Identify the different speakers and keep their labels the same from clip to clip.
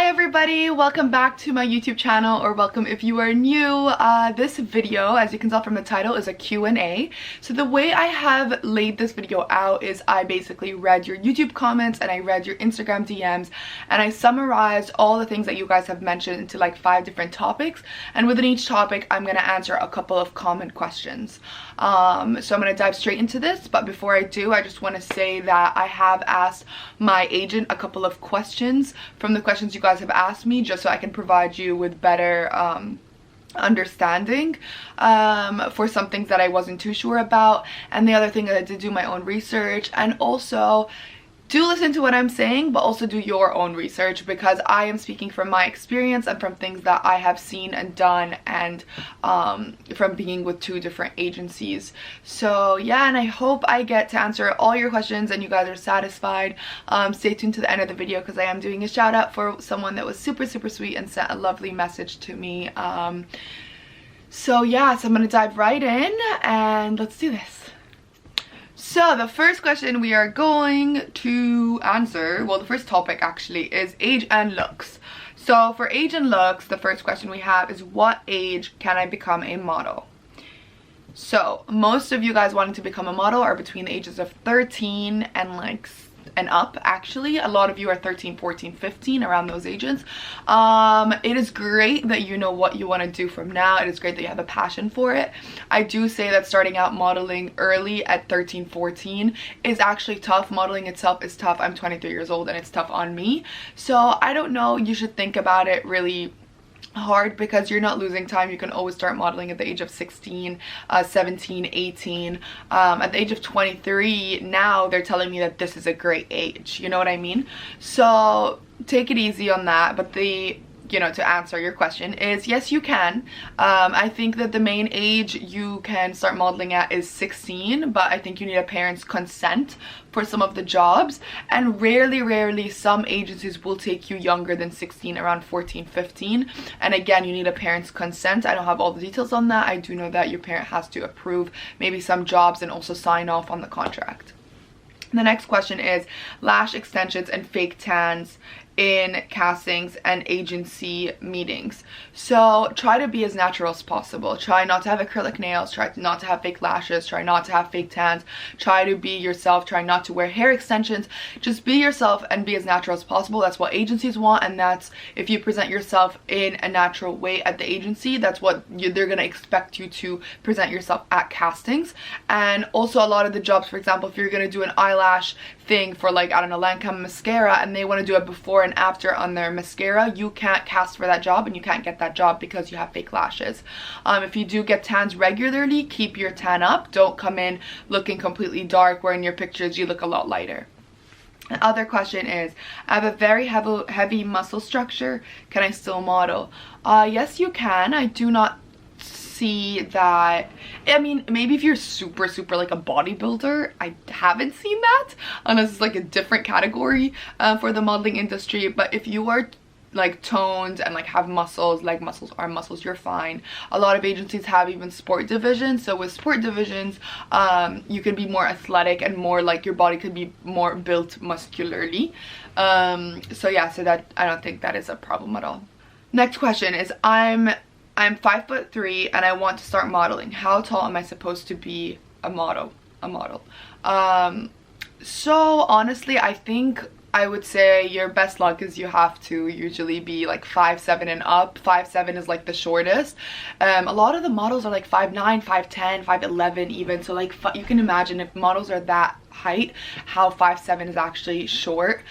Speaker 1: Hi everybody, welcome back to my YouTube channel, or welcome if you are new. This video, as you can tell from the title, is a Q&A. So the way I have laid this video out is I basically read your YouTube comments and I read your Instagram DMs and I summarized all the things that you guys have mentioned into like 5 different topics, and within each topic I'm going to answer a couple of common questions. So I'm going to dive straight into this, but before I do, I just want to say that I have asked my agent a couple of questions from the questions you guys have asked me, just so I can provide you with better understanding for some things that I wasn't too sure about. And the other thing is I did do my own research, and also do listen to what I'm saying, but also do your own research, because I am speaking from my experience and from things that I have seen and done, and from being with 2 different agencies. So yeah, and I hope I get to answer all your questions and you guys are satisfied. Stay tuned to the end of the video because I am doing a shout out for someone that was super sweet and sent a lovely message to me. So yeah, so I'm gonna dive right in and let's do this. So the first question we are going to answer, well, the first topic actually, is age and looks. So for age and looks, the first question we have is, what age can I become a model? So most of you guys wanting to become a model are between the ages of 13 and up. Actually, a lot of you are 13, 14, 15, around those ages. It is great that you know what you want to do from now. It is great that you have a passion for it. I do say that starting out modeling early at 13, 14 is actually tough. Modeling itself is tough. I'm 23 years old and it's tough on me. So I don't know, you should think about it really hard, because you're not losing time. You can always start modeling at the age of 16, 17, 18. At the age of 23 now, they're telling me that this is a great age, you know what I mean? So take it easy on that. But to answer your question is, yes, you can. I think that the main age you can start modeling at is 16, but I think you need a parent's consent for some of the jobs, and rarely some agencies will take you younger than 16, around 14, 15, and again, you need a parent's consent. I don't have all the details on that. I do know that your parent has to approve maybe some jobs and also sign off on the contract. The next question is lash extensions and fake tans in castings and agency meetings. So try to be as natural as possible. Try not to have acrylic nails, try not to have fake lashes, try not to have fake tans, try to be yourself, try not to wear hair extensions. Just be yourself and be as natural as possible. That's what agencies want, and that's, if you present yourself in a natural way at the agency, that's what they're gonna expect you to present yourself at castings. And also a lot of the jobs, for example, if you're gonna do an eyelash thing for, like, I don't know, Lancome mascara, and they want to do it before and after on their mascara, you can't cast for that job and you can't get that job because you have fake lashes. If you do get tans regularly, keep your tan up. Don't come in looking completely dark where in your pictures you look a lot lighter. The other question is, I have a very heavy muscle structure. Can I still model? Yes, you can. I do not see that. I mean, maybe if you're super like a bodybuilder, I haven't seen that, unless it's like a different category for the modeling industry. But if you are like toned and like have muscles, leg muscles, arm muscles, you're fine. A lot of agencies have even sport divisions, so with sport divisions you can be more athletic and more like your body could be more built muscularly. So yeah, so that, I don't think that is a problem at all. Next question is, I'm 5'3" and I want to start modeling. How tall am I supposed to be a model? So honestly, I think I would say your best luck is you have to usually be like 5'7" and up. 5'7" is like the shortest. A lot of the models are like 5'9", 5'10", 5'11" even. So like you can imagine if models are that height, how 5'7" is actually short.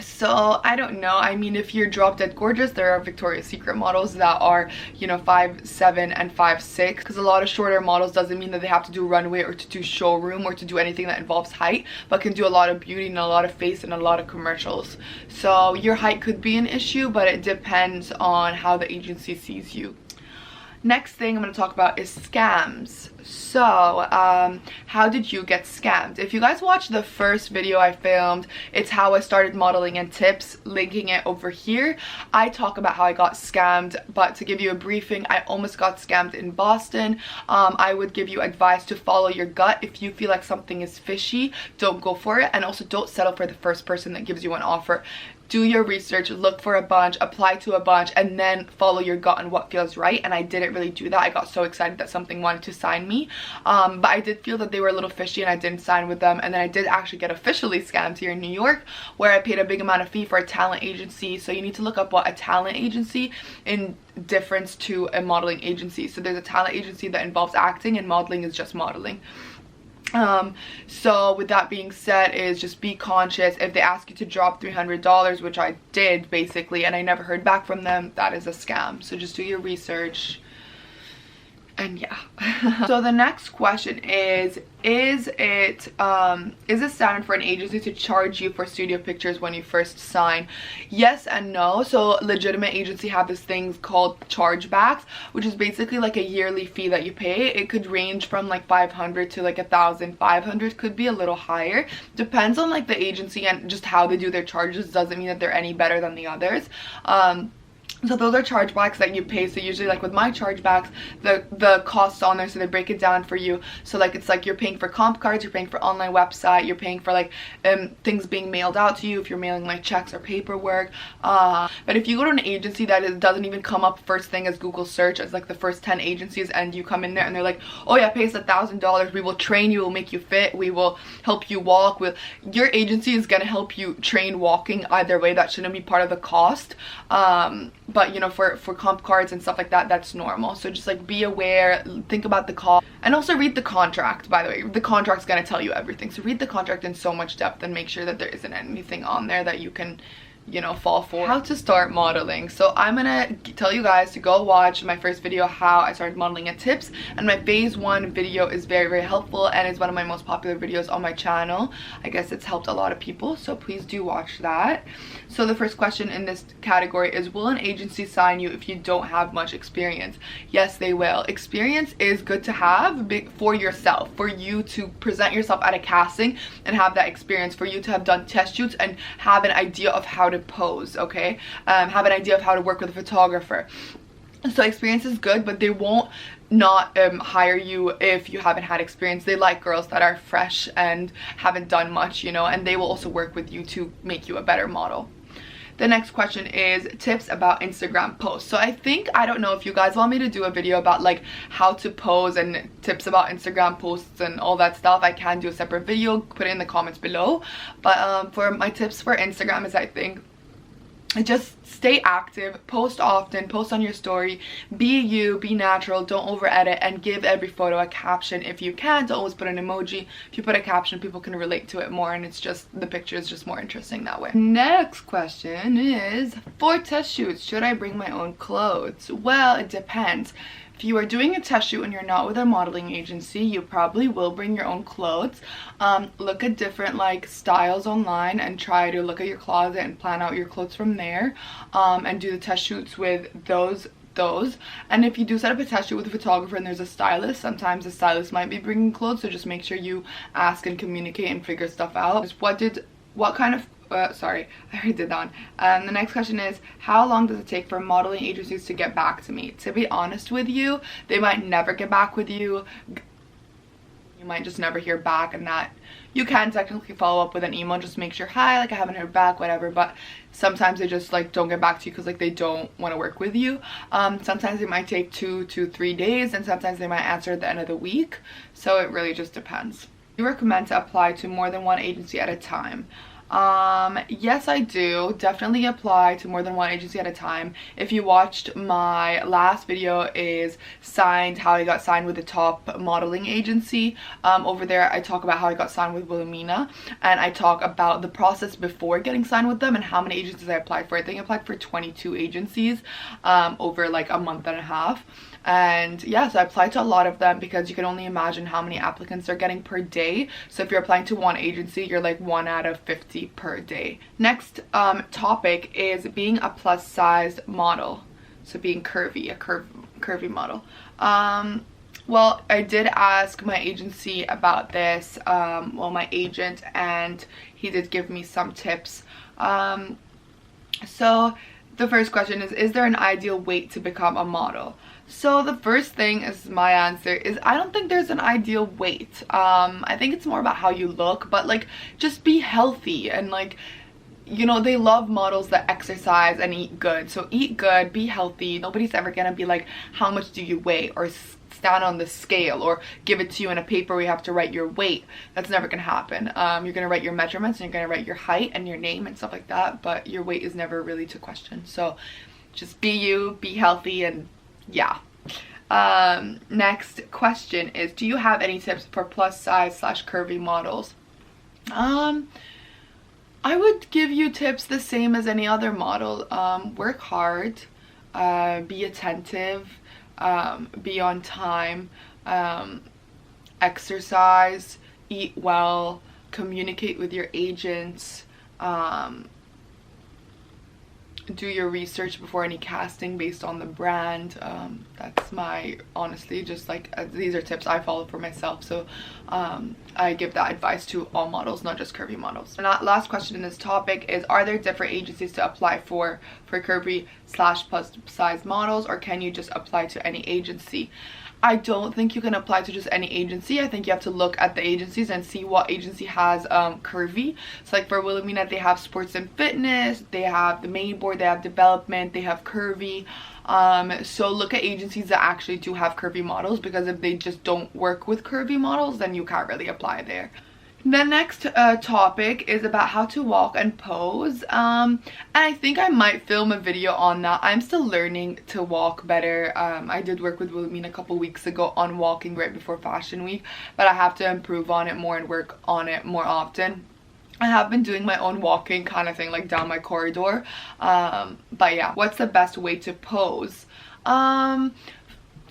Speaker 1: So I don't know. I mean, if you're drop dead gorgeous, there are Victoria's Secret models that are, you know, 5'7" and 5'6", because a lot of shorter models doesn't mean that they have to do runway or to do showroom or to do anything that involves height, but can do a lot of beauty and a lot of face and a lot of commercials. So your height could be an issue, but it depends on how the agency sees you. Next thing I'm going to talk about is scams. So how did you get scammed? If you guys watched the first video I filmed, it's how I started modeling and tips, linking it over here. I talk about how I got scammed, but to give you a briefing, I almost got scammed in Boston. I would give you advice to follow your gut. If you feel like something is fishy, don't go for it, and also don't settle for the first person that gives you an offer. do your research, look for a bunch, apply to a bunch, and then follow your gut on what feels right. And I didn't really do that. I got so excited that something wanted to sign me, but I did feel that they were a little fishy and I didn't sign with them. And then I did actually get officially scammed here in New York, where I paid a big amount of fee for a talent agency. So you need to look up what a talent agency in difference to a modeling agency. So there's a talent agency that involves acting, and modeling is just modeling. So with that being said, is just be conscious. If they ask you to drop $300, which I did basically, and I never heard back from them, that is a scam. So just do your research. And yeah. So the next question is it standard for an agency to charge you for studio pictures when you first sign? Yes and no. So legitimate agency have this thing called chargebacks, which is basically like a yearly fee that you pay. It could range from like 500 to like 1,500, could be a little higher, depends on like the agency and just how they do their charges. Doesn't mean that they're any better than the others. So those are chargebacks that you pay. So usually like with my chargebacks, the costs on there, so they break it down for you. So like it's like you're paying for comp cards, you're paying for online website, you're paying for like things being mailed out to you if you're mailing like checks or paperwork. But if you go to an agency that doesn't even come up first thing as Google search as like the first 10 agencies, and you come in there and they're like, oh yeah, pay us $1,000, we will train you, we'll make you fit, we will help you walk, your agency is gonna help you train walking either way. That shouldn't be part of the cost. But you know, for comp cards and stuff like that, that's normal. So just like be aware, think about the cost, and also read the contract. By the way, the contract's gonna tell you everything, so read the contract in so much depth and make sure that there isn't anything on there that you can, you know, fall for. How to start modeling. So I'm gonna tell you guys to go watch my first video, how I started modeling, and tips, and my phase 1 video is very, very helpful and is one of my most popular videos on my channel. I guess it's helped a lot of people, so please do watch that. So the first question in this category is, will an agency sign you if you don't have much experience? Yes, they will. Experience is good to have for yourself, for you to present yourself at a casting and have that experience, for you to have done test shoots and have an idea of how to pose, okay? Have an idea of how to work with a photographer. So experience is good, but they won't not hire you if you haven't had experience. They like girls that are fresh and haven't done much, you know, and they will also work with you to make you a better model. The next question is tips about Instagram posts. So I don't know if you guys want me to do a video about like how to pose and tips about Instagram posts and all that stuff. I can do a separate video, put it in the comments below. But for my tips for Instagram is, I think, just stay active, post often, post on your story, be you, be natural, don't over edit, and give every photo a caption if you can. Don't always put an emoji. If you put a caption, people can relate to it more, and it's just, the picture is just more interesting that way. Next question is, for test shoots, should I bring my own clothes? Well, it depends. If you are doing a test shoot and you're not with a modeling agency, you probably will bring your own clothes. Look at different like styles online and try to look at your closet and plan out your clothes from there, and do the test shoots with those. And if you do set up a test shoot with a photographer and there's a stylist, sometimes the stylist might be bringing clothes, so just make sure you ask and communicate and figure stuff out. What kind of sorry, I already did that one. The next question is, how long does it take for modeling agencies to get back to me? To be honest with you, they might never get back with you. You might just never hear back, and that you can technically follow up with an email, just make sure, hi, like I haven't heard back, whatever. But sometimes they just like don't get back to you because like they don't want to work with you. Sometimes it might take 2 to 3 days, and sometimes they might answer at the end of the week. So it really just depends. Do you recommend to apply to more than one agency at a time? Yes, I do. Definitely apply to more than one agency at a time. If you watched my last video, is how I got signed with the top modeling agency. Over there I talk about how I got signed with Wilhelmina, and I talk about the process before getting signed with them and how many agencies I applied for. I think I applied for 22 agencies over like a month and a half. And yeah, so I applied to a lot of them because you can only imagine how many applicants they're getting per day. So if you're applying to one agency, you're like 1 out of 50 per day. Next topic is being a plus size model. So being curvy, a curvy model. Well, I did ask my agency about this, well, my agent, and he did give me some tips. So the first question is there an ideal weight to become a model? So the first thing is, my answer is, I don't think there's an ideal weight. I think it's more about how you look, but like just be healthy and like you know, they love models that exercise and eat good. So eat good, be healthy. Nobody's ever gonna be like, how much do you weigh, or stand on the scale, or give it to you in a paper where you have to write your weight. That's never gonna happen. You're gonna write your measurements, and you're gonna write your height and your name and stuff like that, but your weight is never really to question. So just be you, be healthy, and yeah. Next question is, do you have any tips for plus size / curvy models? I would give you tips the same as any other model. Work hard, be attentive, be on time, exercise, eat well, communicate with your agents, do your research before any casting based on the brand. That's my, honestly, just like, these are tips I follow for myself, so I give that advice to all models, not just curvy models. And that last question in this topic is, are there different agencies to apply for curvy / plus size models, or can you just apply to any agency? I don't think you can apply to just any agency. I think you have to look at the agencies and see what agency has curvy. So like for Wilhelmina, they have sports and fitness, they have the main board, they have development, they have curvy. So look at agencies that actually do have curvy models, because if they just don't work with curvy models, then you can't really apply there. The next topic is about how to walk and pose, and I think I might film a video on that. I'm still learning to walk better. I did work with Wilhelmina a couple weeks ago on walking right before Fashion Week, but I have to improve on it more and work on it more often. I have been doing my own walking kind of thing, like down my corridor, but yeah. What's the best way to pose?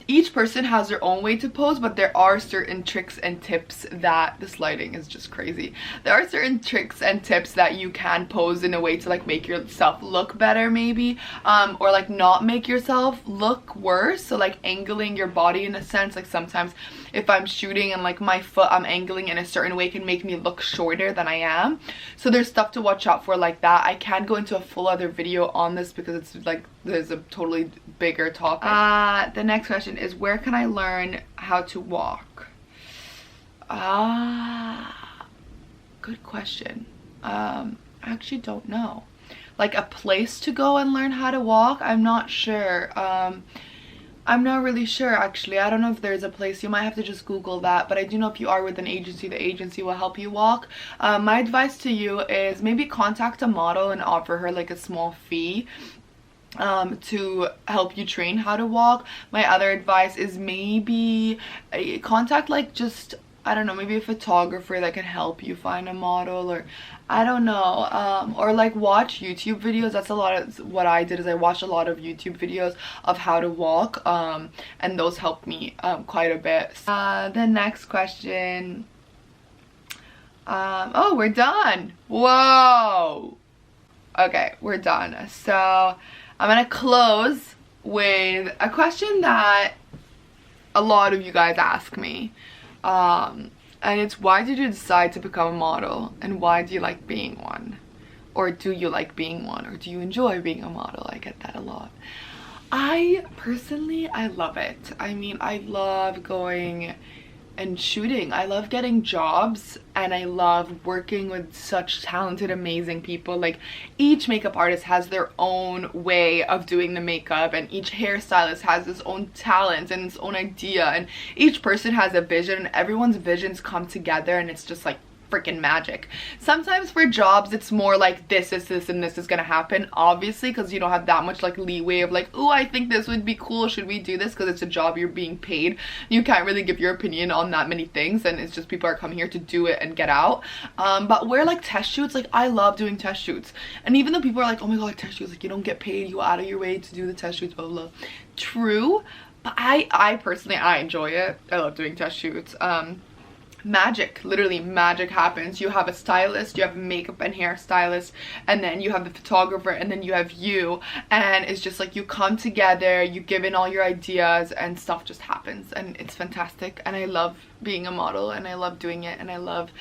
Speaker 1: Each person has their own way to pose, but there are certain tricks and tips that, this lighting is just crazy. There are certain tricks and tips that you can pose in a way to like make yourself look better maybe, or like not make yourself look worse. So like angling your body in a sense, like sometimes if I'm shooting and like my foot I'm angling in a certain way can make me look shorter than I am. So there's stuff to watch out for like that. I can go into a full other video on this because it's like, there's a totally bigger topic. The next question is, where can I learn how to walk? Good question. I actually don't know. Like a place to go and learn how to walk? I'm not sure. I'm not really sure actually. I don't know if there's a place. You might have to just Google that, but I do know if you are with an agency, the agency will help you walk. My advice to you is maybe contact a model and offer her like a small fee to help you train how to walk. My other advice is maybe contact like just, I don't know, maybe a photographer that can help you find a model, or I don't know, or like watch YouTube videos. That's a lot of what I did, is I watched a lot of YouTube videos of how to walk, and those helped me quite a bit. The next question, oh, we're done. Whoa. Okay, we're done. So I'm gonna close with a question that a lot of you guys ask me, and it's, why did you decide to become a model, and why do you like being one? Or do you like being one, or do you enjoy being a model? I get that a lot. I personally, I love it. I mean, I love going and shooting. I love getting jobs, and I love working with such talented, amazing people. Like, each makeup artist has their own way of doing the makeup, and each hairstylist has his own talent and his own idea, and each person has a vision, and everyone's visions come together, and it's just like freaking magic. Sometimes for jobs it's more like this is this and this is gonna happen, obviously, because you don't have that much like leeway of like, oh, I think this would be cool, should we do this? Because it's a job, you're being paid, you can't really give your opinion on that many things, and it's just people are coming here to do it and get out. But where like test shoots, like I love doing test shoots, and even though people are like, oh my god, test shoots, like you don't get paid, you go out of your way to do the test shoots, blah blah blah. True, but I personally, I enjoy it. I love doing test shoots. Magic, literally magic happens. You have a stylist, you have a makeup and hair stylist, and then you have the photographer, and then you have you, and it's just like you come together, you give in all your ideas, and stuff just happens, and it's fantastic. And I love being a model, and I love doing it, and I love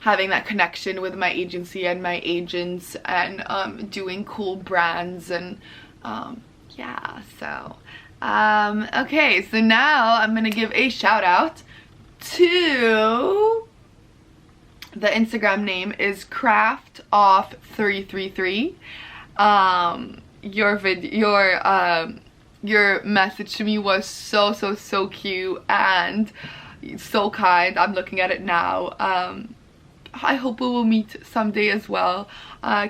Speaker 1: having that connection with my agency and my agents, and doing cool brands, and yeah. So okay, so now I'm gonna give a shout out to The Instagram name is craftoff333. Your message to me was so cute and so kind. I'm looking at it now. I hope we will meet someday as well.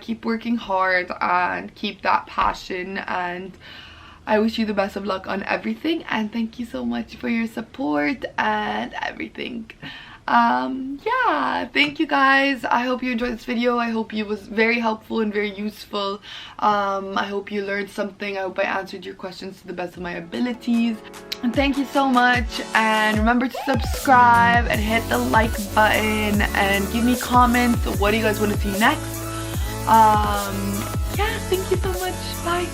Speaker 1: Keep working hard and keep that passion, and I wish you the best of luck on everything, and thank you so much for your support and everything. Yeah, thank you guys. I hope you enjoyed this video. I hope it was very helpful and very useful. I hope you learned something. I hope I answered your questions to the best of my abilities. And thank you so much, and remember to subscribe and hit the like button and give me comments. What do you guys want to see next? Yeah, thank you so much. Bye.